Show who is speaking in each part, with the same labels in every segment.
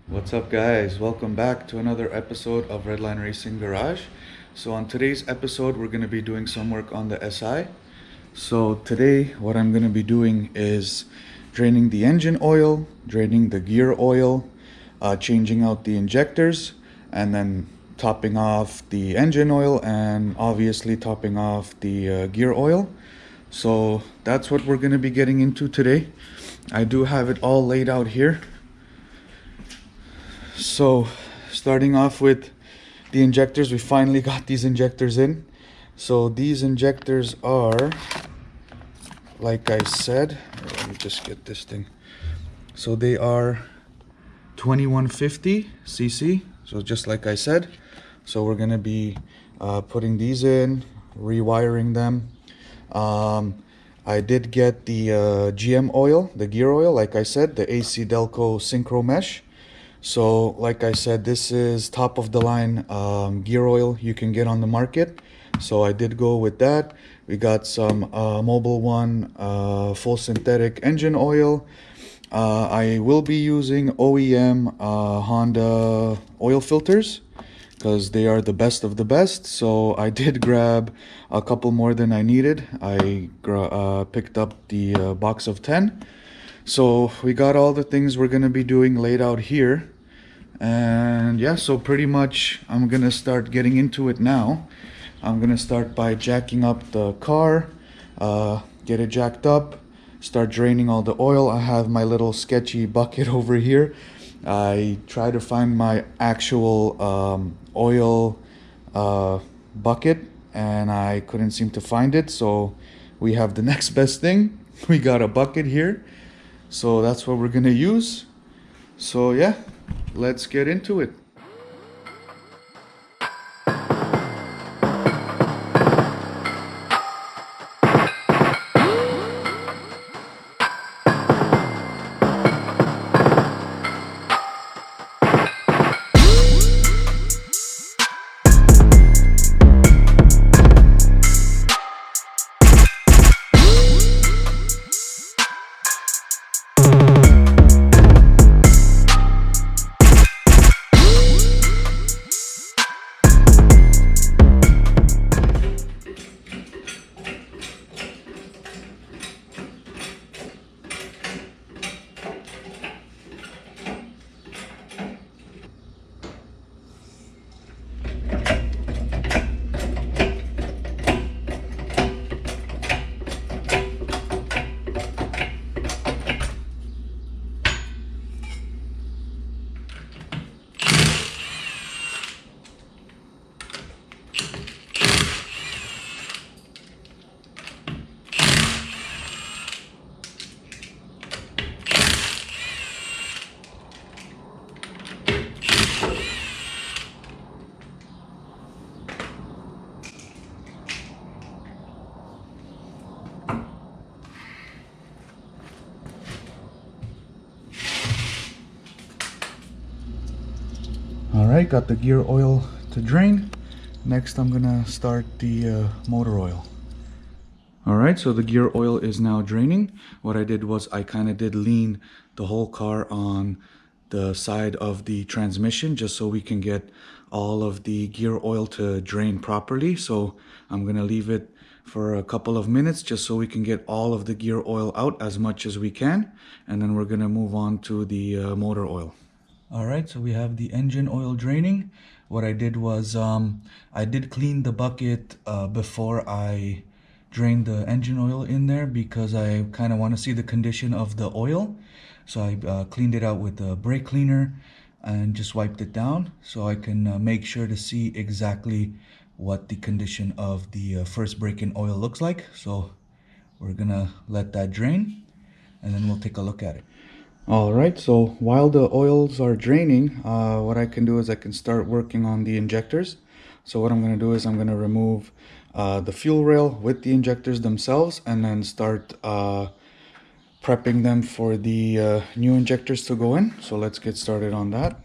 Speaker 1: What's up, guys? Welcome back to another episode of Redline Racing Garage. So on today's episode, we're going to be doing some work on the SI. So today, what I'm going to be doing is draining the engine oil, draining the gear oil, changing out the injectors, and then topping off the engine oil and obviously topping off the gear oil. So that's what we're going to be getting into today. I do have it all laid out here. So starting off with the injectors, we finally got these injectors in. So these injectors are, like I said, let me just get this thing. So they are 2150 cc, so just like I said. So we're gonna be putting these in, rewiring them. I did get the GM oil, the gear oil, like I said, the AC Delco Synchro Mesh. So like I said, this is top of the line gear oil you can get on the market. So I did go with that. We got some Mobil 1 full synthetic engine oil. I will be using OEM Honda oil filters because they are the best of the best. So I did grab a couple more than I needed. I picked up the box of 10. So we got all the things we're going to be doing laid out here. And yeah, so pretty much I'm going to start getting into it now. I'm going to start by jacking up the car, get it jacked up, start draining all the oil. I have my little sketchy bucket over here. I try to find my actual oil bucket and I couldn't seem to find it. So we have the next best thing. We got a bucket here. So that's what we're gonna use. So yeah, let's get into it. Alright, got the gear oil to drain. Next I'm gonna start the motor oil. Alright, so the gear oil is now draining. What I did was I kind of did lean the whole car on the side of the transmission just so we can get all of the gear oil to drain properly. So I'm gonna leave it for a couple of minutes just so we can get all of the gear oil out as much as we can, and then we're gonna move on to the motor oil. Alright, so we have the engine oil draining. What I did was I did clean the bucket before I drained the engine oil in there because I kind of want to see the condition of the oil. So I cleaned it out with a brake cleaner and just wiped it down so I can make sure to see exactly what the condition of the first break-in oil looks like. So we're gonna let that drain and then we'll take a look at it. Alright, so while the oils are draining, what I can do is I can start working on the injectors. So what I'm going to do is I'm going to remove the fuel rail with the injectors themselves and then start prepping them for the new injectors to go in. So let's get started on that.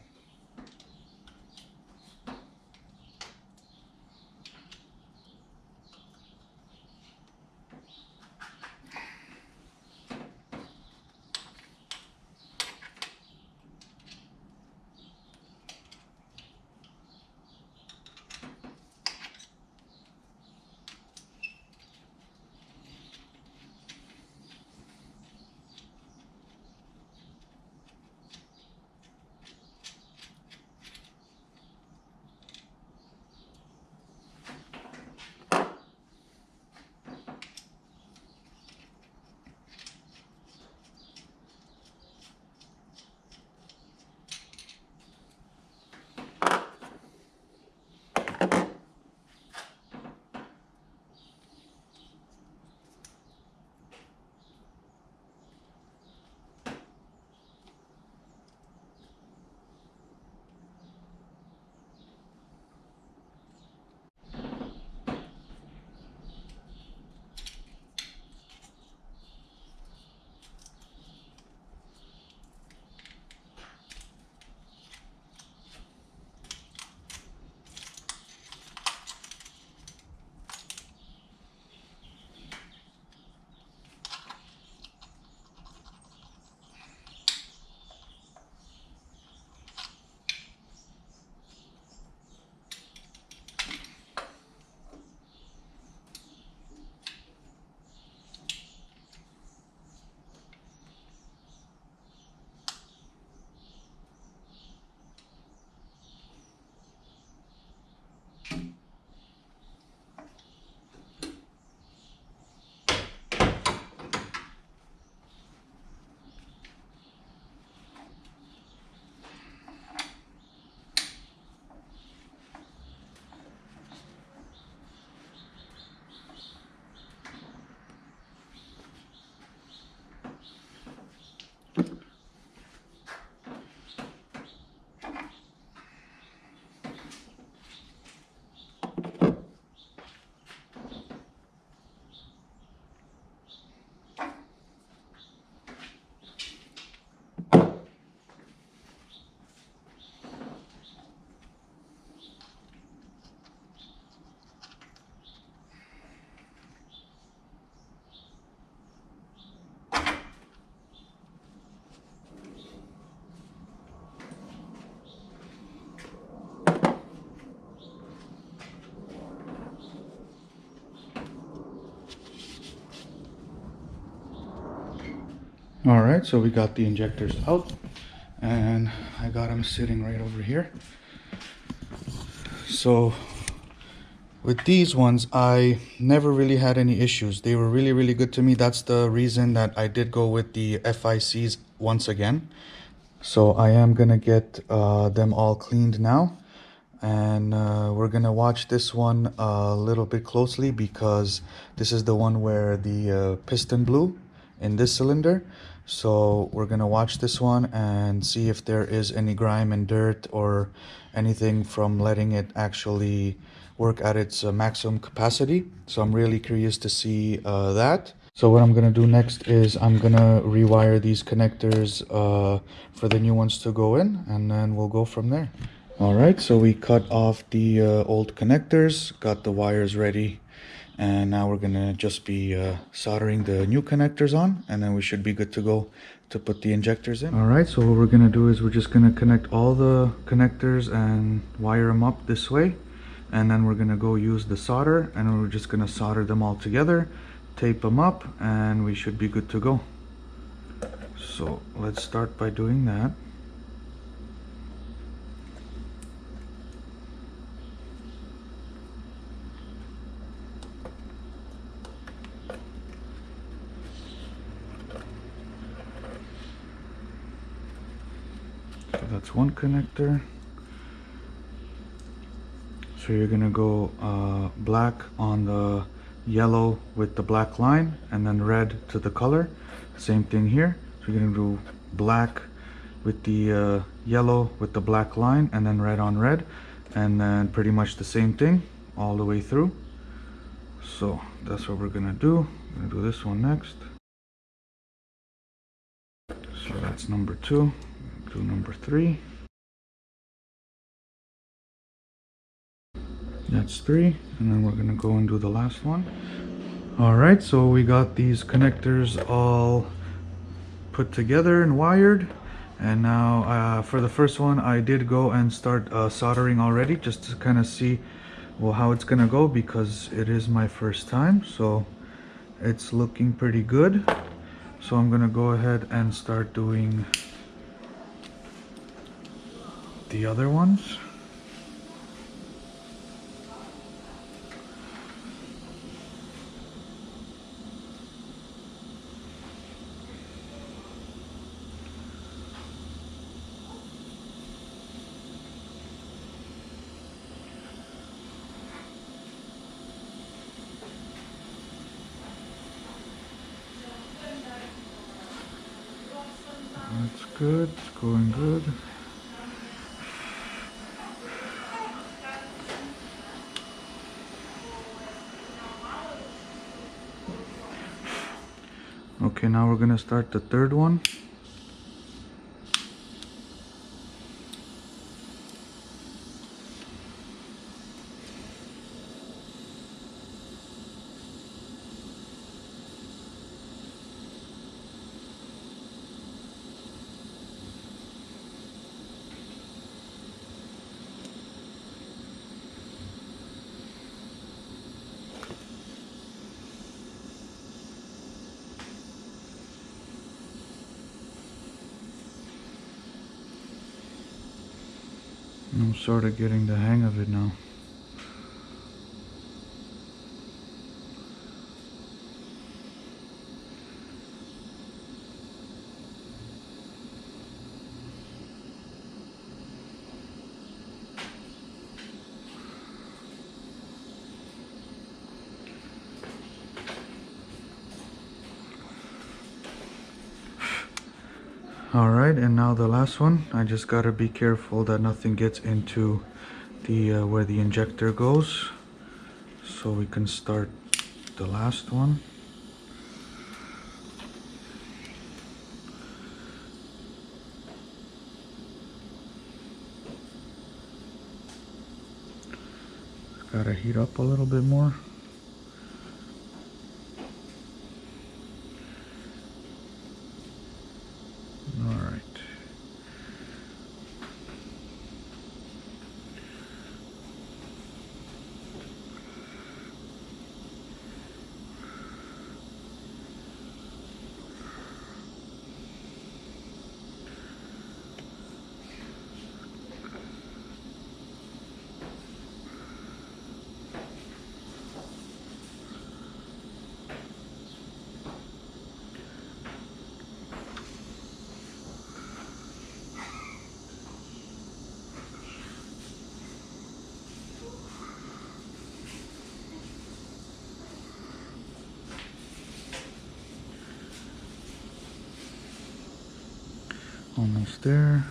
Speaker 1: All right, so we got the injectors out, and I got them sitting right over here. So with these ones, I never really had any issues. They were really, really good to me. That's the reason that I did go with the FICs once again. So I am gonna get them all cleaned now. And we're gonna watch this one a little bit closely because this is the one where the piston blew in this cylinder. So we're gonna watch this one and see if there is any grime and dirt or anything from letting it actually work at its maximum capacity. So I'm really curious to see that. So what I'm gonna do next is I'm gonna rewire these connectors for the new ones to go in, and then we'll go from there. Alright, so we cut off the old connectors, got the wires ready, and now we're gonna just be soldering the new connectors on, and then we should be good to go to put the injectors in. Alright, so what we're gonna do is we're just gonna connect all the connectors and wire them up this way, and then we're gonna go use the solder, and we're just gonna solder them all together, tape them up, and we should be good to go. So let's start by doing that. So that's one connector. So you're gonna go black on the yellow with the black line, and then red to the color. Same thing here. So you're gonna do black with the yellow with the black line, and then red on red, and then pretty much the same thing all the way through. So that's what we're gonna do. I'm gonna do this one next. So that's number 2. Do number 3. That's 3, and then we're gonna go and do the last one. All right, so we got these connectors all put together and wired, and now for the first one I did go and start soldering already, just to kind of see well how it's gonna go, because it is my first time. So it's looking pretty good. So I'm gonna go ahead and start doing the other ones. That's good, it's going good. Okay, now we're gonna start the third one. I'm sort of getting the hang of it now. Alright, and now the last one. I just gotta be careful that nothing gets into the where the injector goes, so we can start the last one. It's gotta heat up a little bit more. Almost there.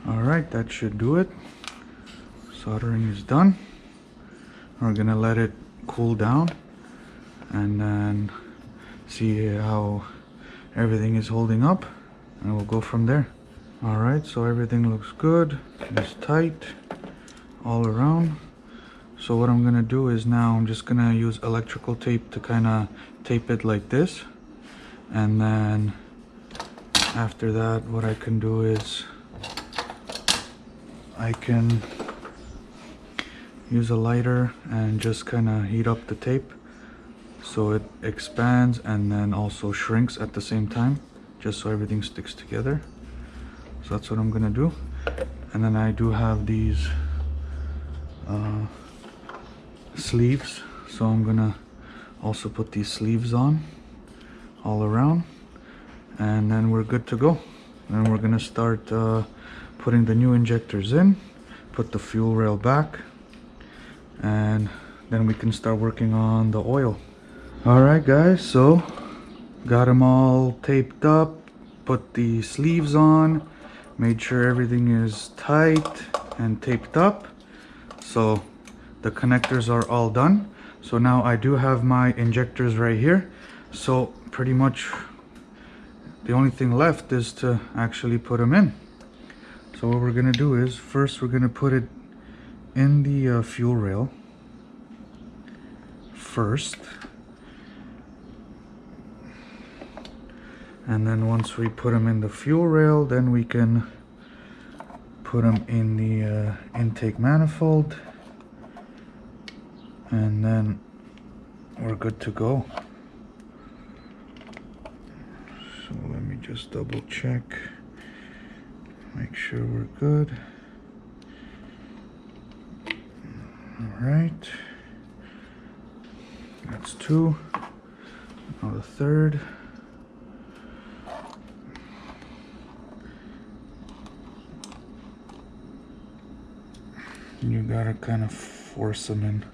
Speaker 1: Alright, that should do it. Soldering is done. We're gonna let it cool down and then see how everything is holding up, and we'll go from there. Alright, so everything looks good. It's tight all around. So what I'm gonna do is now I'm just gonna use electrical tape to kind of tape it like this, and then after that what I can do is I can use a lighter and just kind of heat up the tape so it expands and then also shrinks at the same time, just so everything sticks together. So that's what I'm gonna do. And then I do have these sleeves, so I'm gonna also put these sleeves on all around, and then we're good to go. And we're gonna start putting the new injectors in, put the fuel rail back, and then we can start working on the oil. Alright guys, so got them all taped up, put the sleeves on, made sure everything is tight and taped up. So the connectors are all done. So now I do have my injectors right here. So pretty much the only thing left is to actually put them in. So what we're gonna do is first we're gonna put it in the fuel rail first, and then once we put them in the fuel rail, then we can put them in the intake manifold, and then we're good to go. So let me just double check, make sure we're good. All right, that's two. Now the third. You gotta kind of force them in.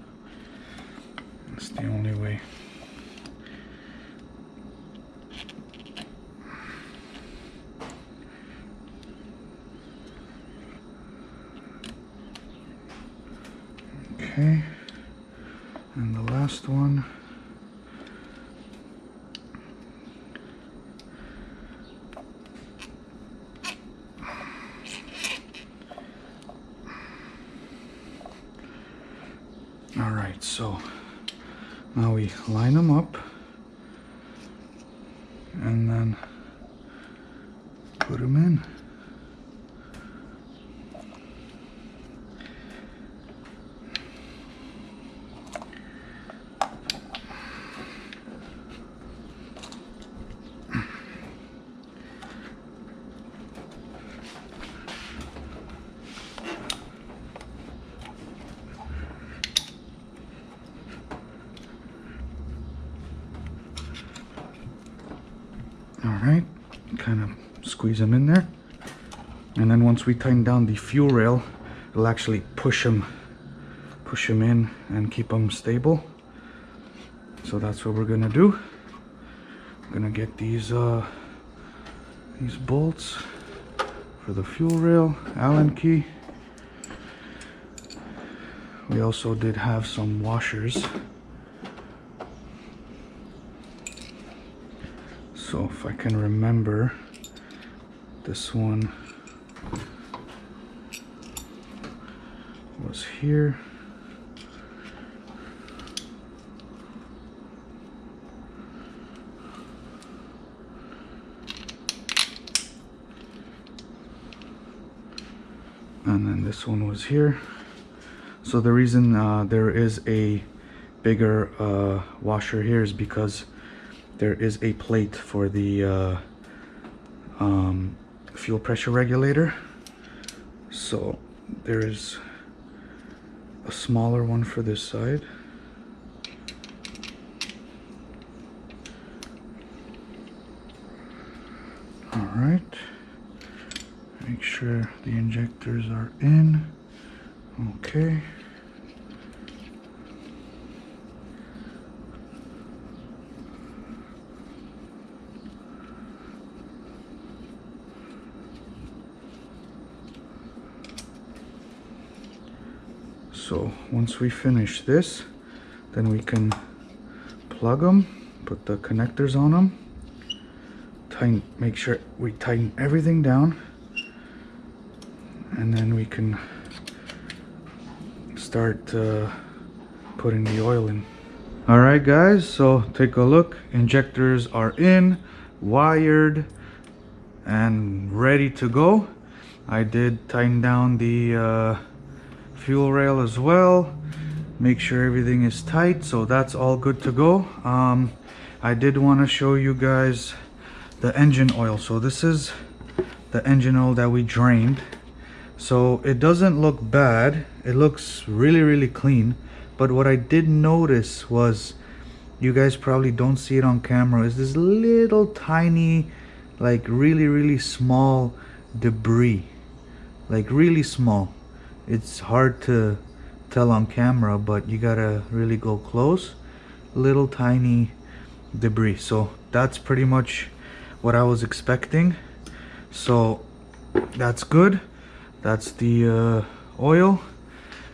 Speaker 1: That's the only way. Okay, and the last one. All right, so now we line them up and then put them in. Alright, kind of squeeze them in there, and then once we tighten down the fuel rail, it'll actually push them in and keep them stable. So that's what we're gonna do. I'm gonna get these bolts for the fuel rail, Allen key. We also did have some washers. So if I can remember, this one was here. And then this one was here. So the reason there is a bigger washer here is because there is a plate for the fuel pressure regulator. So there is a smaller one for this side. All right, make sure the injectors are in. Okay. So once we finish this, then we can plug them, put the connectors on them, tighten, make sure we tighten everything down, and then we can start putting the oil in. All right guys, so take a look. Injectors are in, wired, and ready to go. I did tighten down the fuel rail as well, make sure everything is tight, so that's all good to go. I did want to show you guys the engine oil. So this is the engine oil that we drained. So it doesn't look bad, it looks really clean, but what I did notice was, you guys probably don't see it on camera, is this little tiny, like really small debris, like really small. It's hard to tell on camera, but you gotta really go close. Little tiny debris. So that's pretty much what I was expecting. So that's good. That's the oil.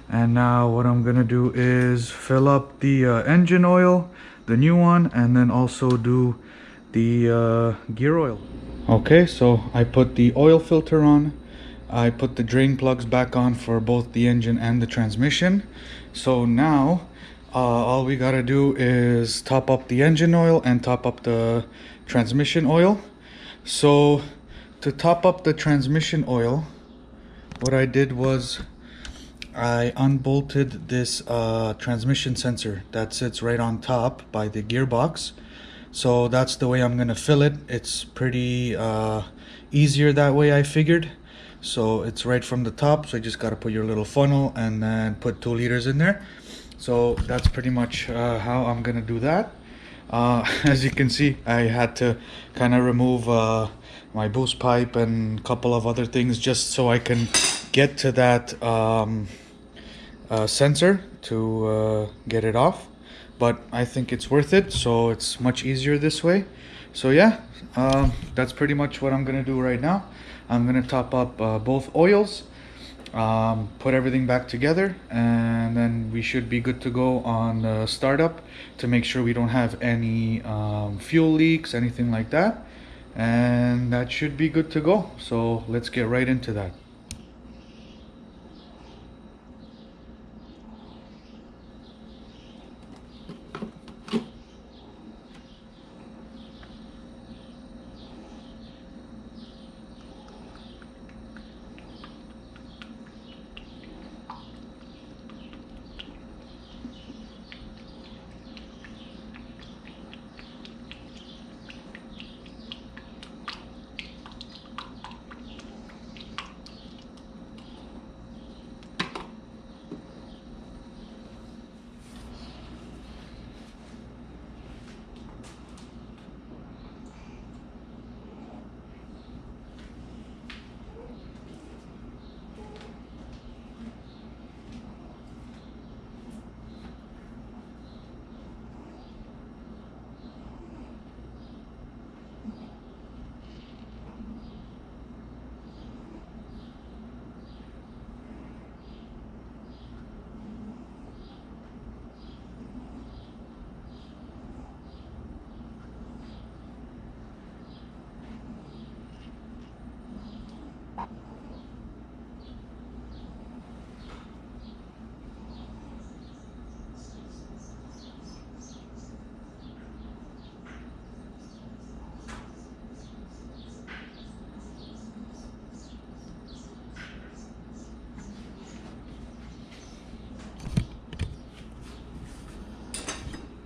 Speaker 1: And now what I'm gonna do is fill up the engine oil, the new one, and then also do the gear oil. Okay, so I put the oil filter on. I put the drain plugs back on for both the engine and the transmission. So now all we gotta do is top up the engine oil and top up the transmission oil. So to top up the transmission oil, what I did was I unbolted this transmission sensor that sits right on top by the gearbox. So that's the way I'm gonna fill it. It's pretty easier that way, I figured. So it's right from the top, so you just got to put your little funnel and then put 2 liters in there. So that's pretty much how I'm gonna do that. As you can see, I had to kind of remove my boost pipe and a couple of other things just so I can get to that sensor to get it off. But I think it's worth it, so it's much easier this way. So yeah, that's pretty much what I'm gonna do right now. I'm gonna top up both oils, put everything back together, and then we should be good to go on the startup to make sure we don't have any fuel leaks, anything like that. And that should be good to go. So let's get right into that.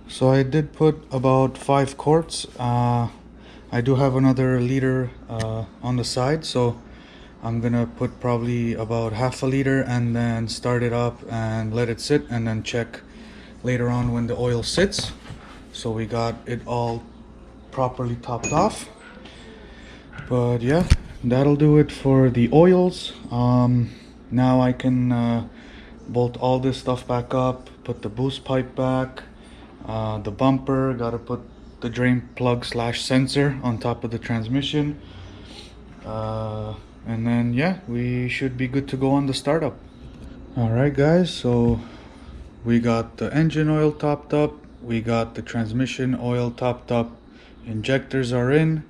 Speaker 1: So I did put about 5 quarts. I do have another liter on the side, so I'm gonna put probably about half a liter and then start it up and let it sit, and then check later on when the oil sits. So we got it all properly topped off. But yeah, that'll do it for the oils. Now I can bolt all this stuff back up, put the boost pipe back, the bumper, gotta put the drain plug slash sensor on top of the transmission, and then yeah, we should be good to go on the startup. Alright guys, so we got the engine oil topped up, we got the transmission oil topped up, injectors are in,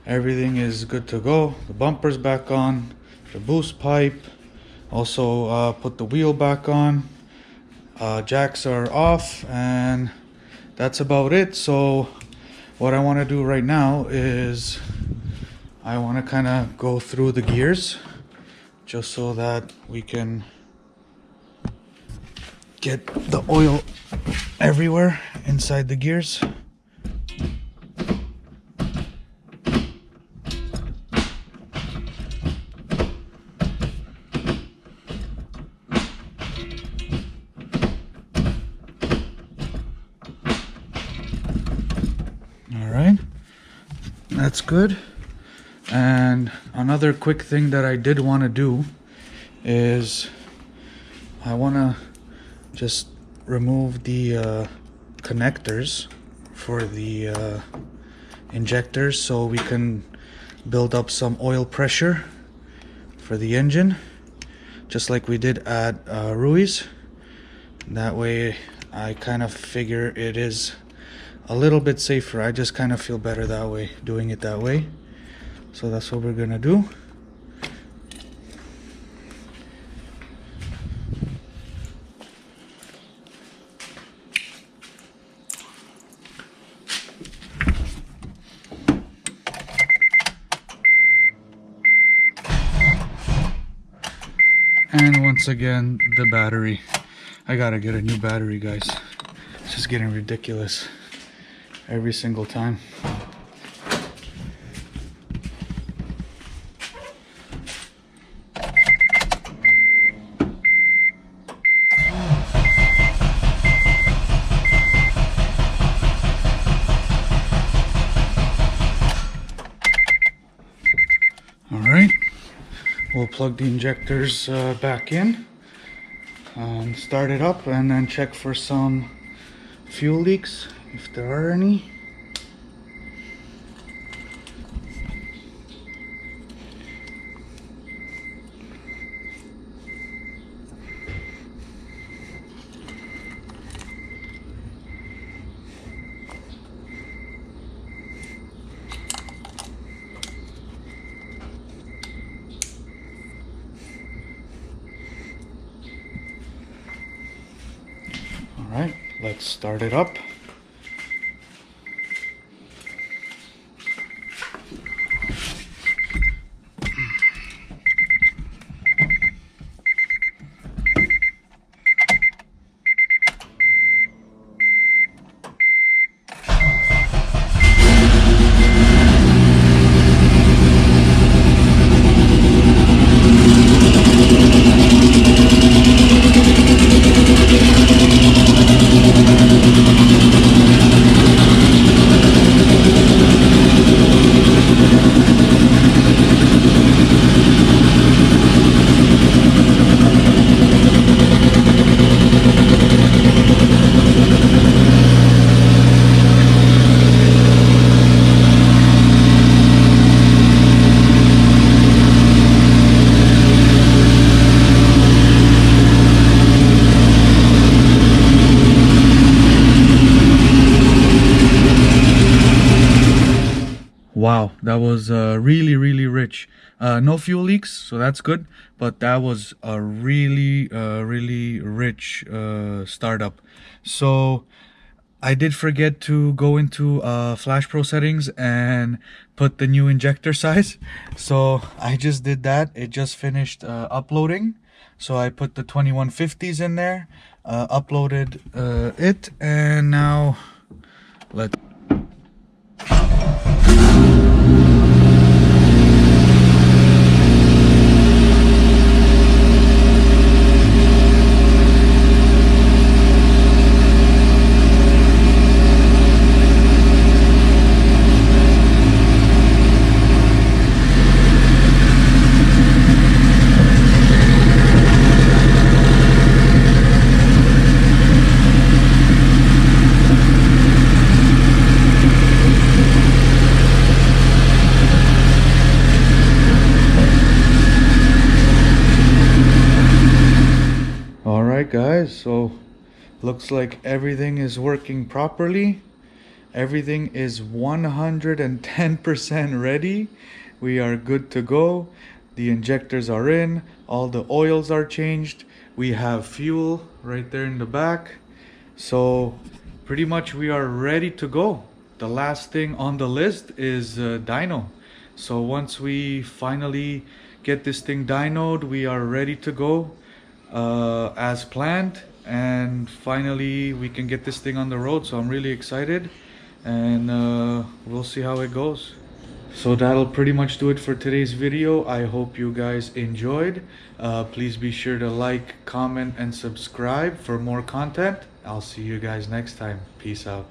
Speaker 1: everything is good to go, the bumper's back on, the boost pipe, also put the wheel back on, jacks are off, and that's about it. So what I want to do right now is I want to kind of go through the gears just so that we can get the oil everywhere inside the gears. Alright, that's good. And another quick thing that I did want to do is I want to just remove the connectors for the injectors so we can build up some oil pressure for the engine, just like we did at Ruiz. That way I kind of figure it is a little bit safer. I just kind of feel better that way, doing it that way. So that's what we're gonna do. And once again, the battery. I gotta get a new battery, guys. It's just getting ridiculous every single time. Alright, we'll plug the injectors back in and start it up, and then check for some fuel leaks if there are any. Alright, let's start it up. Wow, that was really rich. No fuel leaks, so that's good, but that was a really rich startup. So I did forget to go into Flash Pro settings and put the new injector size, so I just did that. It just finished uploading, so I put the 2150s in there, uploaded it, and now let's guys, so looks like everything is working properly. Everything is 110% ready. We are good to go. The injectors are in, all the oils are changed. We have fuel right there in the back. So pretty much we are ready to go. The last thing on the list is dyno. So once we finally get this thing dynoed, we are ready to go as planned, and finally we can get this thing on the road. So I'm really excited, and we'll see how it goes. So that'll pretty much do it for today's video. I hope you guys enjoyed. Please be sure to like, comment, and subscribe for more content. I'll see you guys next time. Peace out.